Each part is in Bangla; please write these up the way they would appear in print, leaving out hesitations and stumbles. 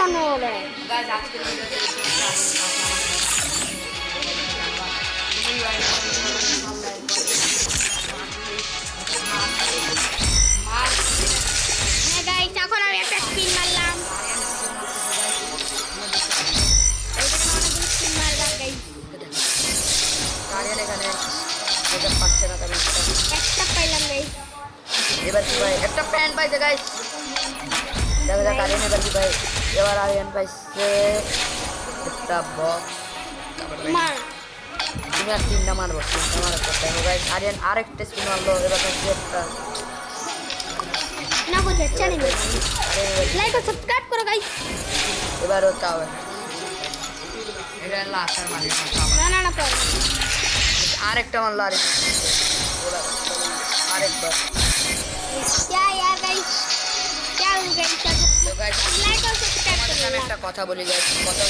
জন্ম বলে গাইস আজকের ভিডিওতে হ্যাঁ গাইস এখন আমি একটা স্পিন মারলাম স্পিন মারলাম গাইস আরিয়ান এখানে যেটা পাচ্ছে না কারণ একটা পাইলাম গাইস এবার কি ভাই একটা প্যান্ট পাইছে গাইস দেখা যাক আরিয়ান এবার কি ভাই এবার আরিয়ান পাইছে একটা বক্স মার তুমি আর তিনটা মারবো গাইস আরিয়ান আরেকটা স্পিন মারলো এবার পাইছে একটা না কোথায় চ্যানেল লাইক ও সাবস্ক্রাইব করো গাইস এবারও তাও এটা লাস্ট আর মানে না না না পড়ো আরেকটা মারলো আরেকবার क्या यार गाइस क्या हो गया তো গাইস लाइक और सब्सक्राइब তোমাদের करो নামে একটা কথা বলি গাইস কথা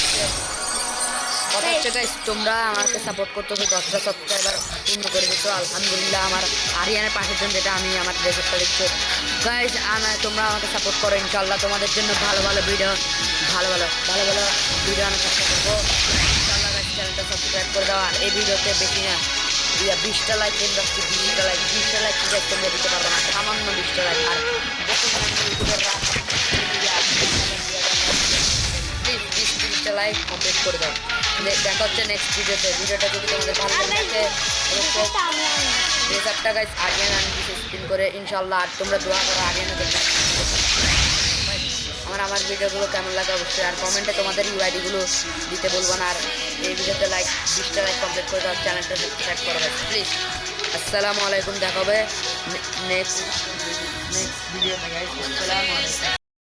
হচ্ছে গাইস তোমরা আমাকে সাপোর্ট করতে হবে 10টা সাবস্ক্রাইবার পূর্ণ করে দিতো আলহামদুলিল্লাহ আমার আরিয়ানের পাশের জন্য যেটা আমি আমার রেকর্ডটা দেখছো গাইস তোমরা আমাকে সাপোর্ট করো ইনশাআল্লাহ তোমাদের জন্য ভালো ভালো ভিডিও ভিডিও আনার চেষ্টা করবো ইনশাআল্লাহ গাইস চ্যানেলটা সাবস্ক্রাইব করে দাও আর এই ভিডিওতে বেশি না 20টা লাইক ইন্ডাস্ট্রি 20টা লাইক গাইস তোমরা দিতে পারবে না সামান্য 20টা লাইক আর ইউটিউবাররা প্লিজ 20টা লাইক কমপ্লিট করে দাও দেখা হচ্ছে নেক্সট ভিডিওটা যদি তোমাদের ভালো লাগে রেজাল্টটা গাইস আরিয়ান আনবি স্পিন করে ইনশাআল্লাহ আর তোমরা দোয়া করো আরিয়ানের জন্য আমার ভিডিওগুলো কেমন লাগে অবশ্যই আর কমেন্টে তোমাদের ইউআইডিগুলো দিতে বলবো না আর এই ভিডিওতে 20টা লাইক কমপ্লিট করে দাও চ্যানেলটা সাবস্ক্রাইব করো প্লিজ আসসালামু আলাইকুম দেখা হবে নেক্সট ভিডিওতে গাইস আসসালামু আলাইকুম